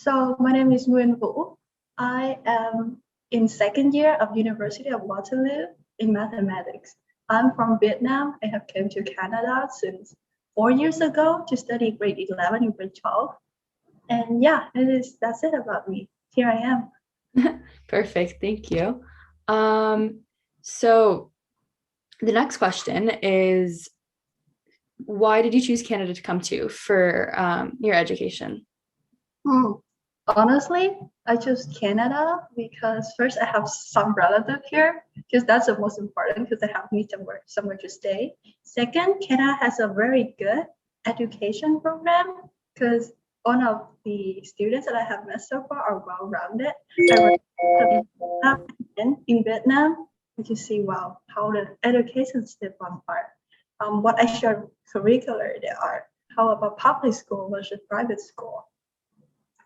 So my name is Nguyen. I am in second year of University of Waterloo in mathematics. I'm from Vietnam. I have came to Canada since 4 years ago to study grade 11 and grade 12. And yeah, that's it about me. Here I am. Perfect. Thank you. So the next question is, why did you choose Canada to come to for your education? Hmm. Honestly, I chose Canada because first I have some relative here, because that's the most important because I have me somewhere to stay. Second, Canada has a very good education program because one of the students that I have met so far are well-rounded. I in Vietnam, you can see wow how the education system are, what extra curricular there are, how about public school versus private school.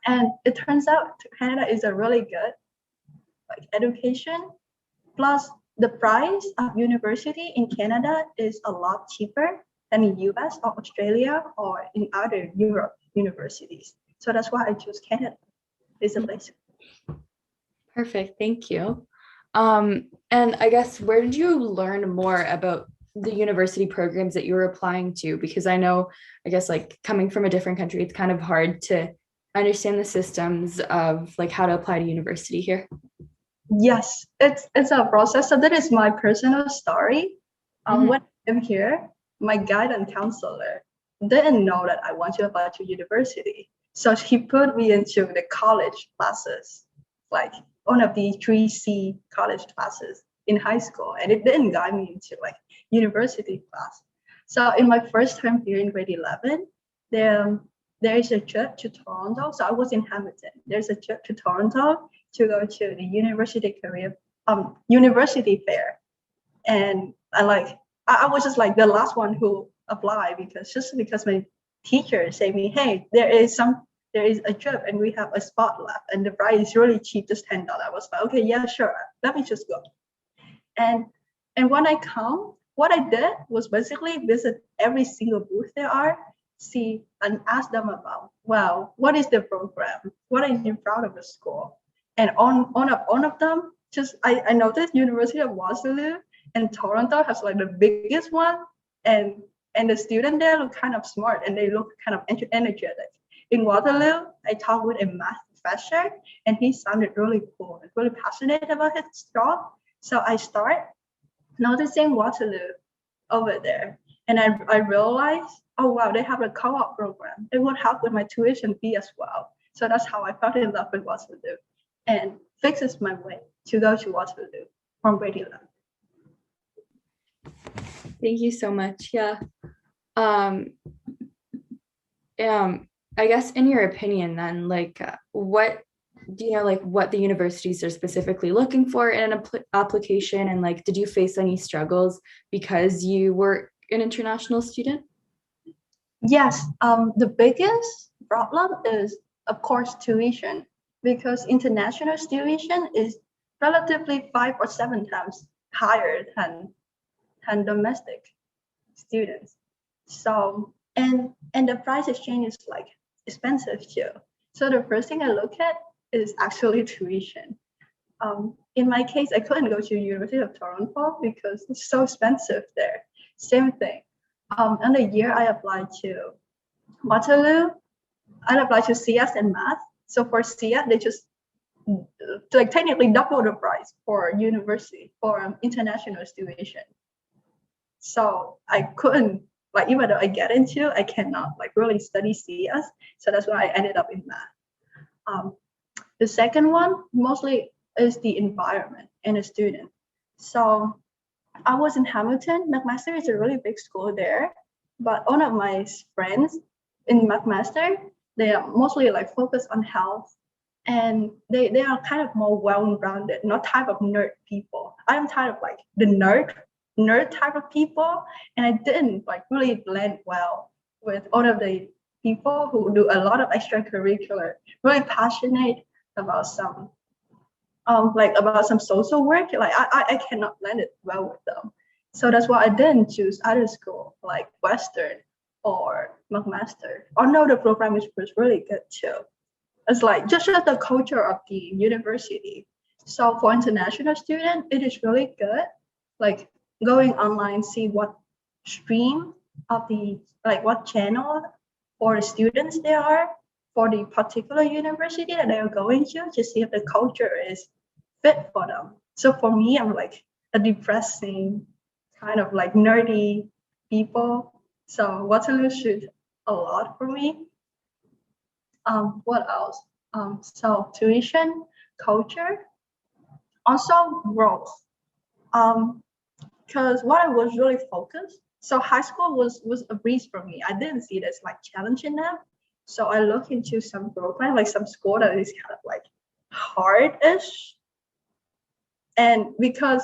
And it turns out Canada is a really good education. Plus, the price of university in Canada is a lot cheaper than in US or Australia or in other Europe universities. So that's why I choose Canada. It's a place. Perfect. Thank you. And I guess where did you learn more about the university programs that you were applying to? Because I know, I guess like coming from a different country, it's kind of hard to understand the systems of like how to apply to university here. Yes, it's a process. So that is my personal story. When I'm here, my guide and counselor didn't know that I want to apply to university. So he put me into the college classes, like one of the 3C college classes in high school, and it didn't guide me into like university class. So in my first term here in grade 11, there is a trip to Toronto. So I was in Hamilton. There's a trip to Toronto to go to the university fair, and I was just like the last one who applied because my teacher said me, hey, there is a trip and we have a spot left and the price is really cheap, just $10. I was like, okay, yeah, sure, let me just go. And when I come, what I did was basically visit every single booth there are, see and ask them about, well, what is the program? What are you proud of the school? And on of them, just I noticed University of Waterloo and Toronto has like the biggest one, and the student there look kind of smart and they look kind of energetic. In Waterloo, I talked with a math professor and he sounded really cool and really passionate about his job. So I start noticing Waterloo over there, and I realized, oh wow, they have a co-op program. It would help with my tuition fee as well. So that's how I fell in love with Waterloo, and fixes my way to go to Waterloo from grade 11. Thank you so much. Yeah. Um, I guess in your opinion, then, like, what do you know, like, what the universities are specifically looking for in an application, and like, did you face any struggles because you were an international student? Yes, the biggest problem is, of course, tuition, because international tuition is relatively 5 or 7 times higher than domestic students. So and the price exchange is like expensive too. So the first thing I look at is actually tuition. In my case, I couldn't go to University of Toronto because it's so expensive there. Same thing. And the year I applied to Waterloo, I applied to CS and math. So for CS, they just like technically double the price for university for international tuition. So I couldn't, like, even though I get into, I cannot like really study CS. So that's why I ended up in math. The second one mostly is the environment and the student. So I was in Hamilton. McMaster is a really big school there, but one of my friends in McMaster, they are mostly like focused on health, and they are kind of more well-rounded, not type of nerd people. I'm type of like the nerd type of people, and I didn't like really blend well with all of the people who do a lot of extracurricular, really passionate about some about some social work. Like I cannot blend it well with them. So that's why I didn't choose other school like Western or McMaster. Although the program was really good too. It's like just the culture of the university. So for international student, it is really good. Like going online, see what stream of the like what channel or students there are for the particular university that they are going to see if the culture is fit for them. So for me, I'm like a depressing kind of like nerdy people. So Waterloo should a lot for me. What else? So tuition, culture, also growth. Because what I was really focused. So high school was a breeze for me. I didn't see this like challenge in them. So I looked into some program, like some school that is kind of like hard-ish. And because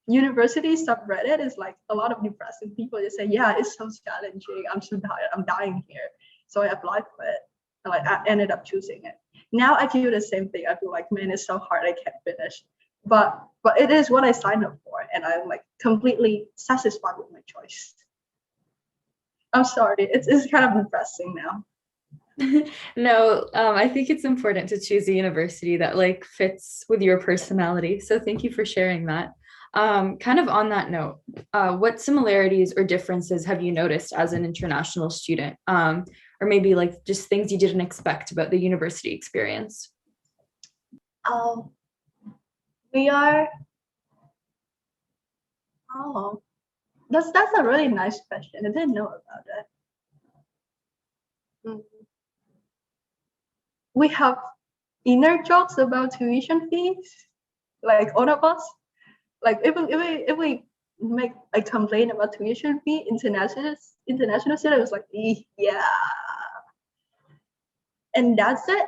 university subreddit is like a lot of depressing people, they say, yeah, it's so challenging. I'm so tired. I'm dying here. So I applied for it. And like I ended up choosing it. Now I feel the same thing. I feel like, man, it's so hard. I can't finish. But it is what I signed up for, and I'm like completely satisfied with my choice. I'm sorry, it's kind of depressing now. No, I think it's important to choose a university that like fits with your personality. So thank you for sharing that. Kind of on that note, what similarities or differences have you noticed as an international student? Or maybe like just things you didn't expect about the university experience? Um, we are, oh, that's a really nice question. I didn't know about that. Mm. We have inner jokes about tuition fees, like all of us. Like if we make a complaint about tuition fee, international student was like, yeah, and that's it.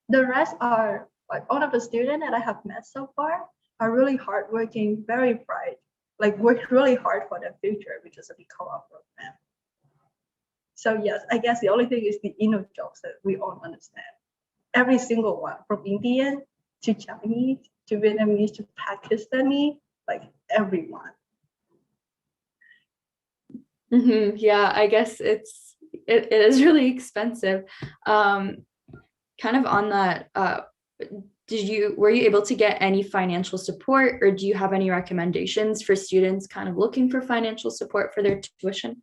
The rest are like all of the students that I have met so far are really hardworking, very bright, like work really hard for their future because of the co-op program. So yes, I guess the only thing is the inner jokes that we all understand. Every single one, from Indian to Chinese to Vietnamese to Pakistani, like everyone. Yeah, I guess it is really expensive. Kind of on that, were you able to get any financial support, or do you have any recommendations for students kind of looking for financial support for their tuition?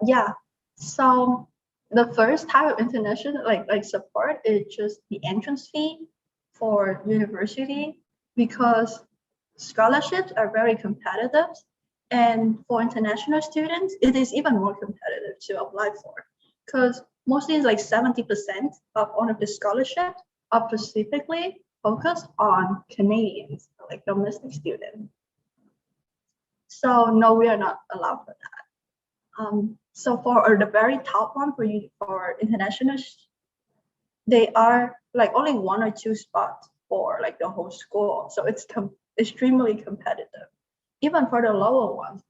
Yeah. So the first type of international like support is just the entrance fee for university, because scholarships are very competitive, and for international students it is even more competitive to apply for, because mostly it's like 70% of all of the scholarships are specifically focused on Canadians, like domestic students. So no, we are not allowed for that. So for the very top one for international, they are like only one or two spots for like the whole school. So it's extremely competitive. Even for the lower ones,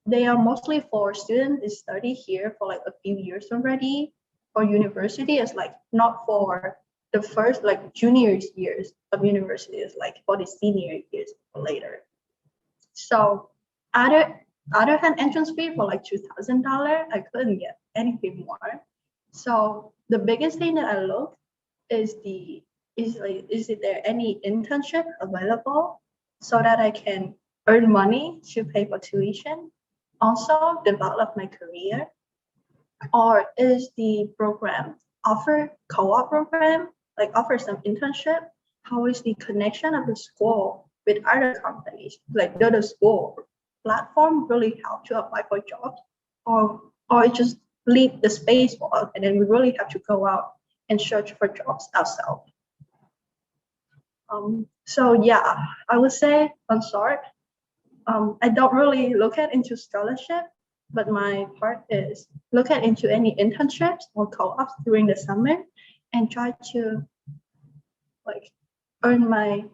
they are mostly for students who study here for like a few years already. For university, it's like not for the first like junior years of university, it's like for the senior years or later. So other hand entrance fee for like $2,000, I couldn't get anything more. So the biggest thing that I look is is there any internship available so that I can earn money to pay for tuition, also develop my career, or is the program offer co-op program, like offer some internship? How is the connection of the school with other companies? Like does the school platform really help to apply for jobs, or it just leave the space for us and then we really have to go out and search for jobs ourselves? So yeah, I would say on short, I don't really look at into scholarship, but my part is look at into any internships or co-ops during the summer and try to like earn my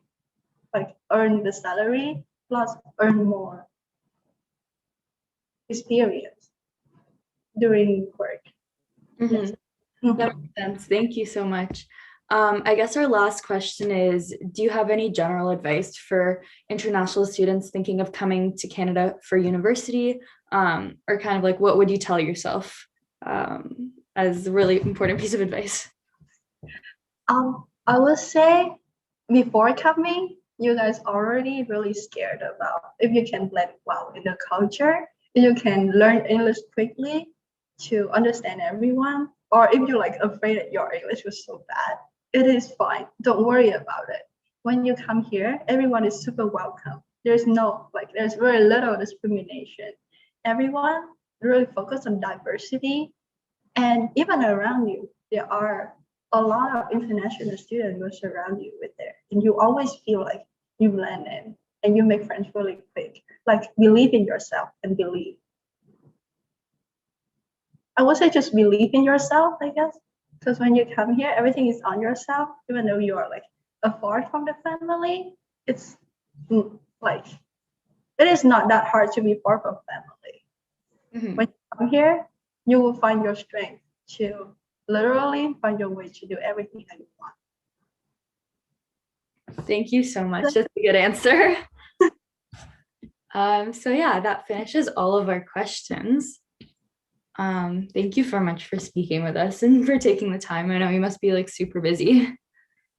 earn the salary plus earn more experience during work. Yes. That makes sense. Thank you so much. I guess our last question is, do you have any general advice for international students thinking of coming to Canada for university? Or kind of like, what would you tell yourself as a really important piece of advice? I would say before coming, you guys already really scared about if you can blend well in the culture, if you can learn English quickly to understand everyone, or if you're like afraid that your English was so bad, it is fine. Don't worry about it. When you come here, everyone is super welcome. There's no like there's very little discrimination. Everyone really focus on diversity, and even around you, there are a lot of international students who surround you with there. And you always feel like you blend in and you make friends really quick. Like believe in yourself and believe. I would say just believe in yourself, I guess. Because when you come here, everything is on yourself, even though you are like afar from the family. It's like it is not that hard to be far from family. Mhm. When you come here, you will find your strength to literally find your way to do everything that you want. Thank you so much. That's a good answer. So yeah, that finishes all of our questions. Thank you so much for speaking with us and for taking the time. I know you must be like super busy.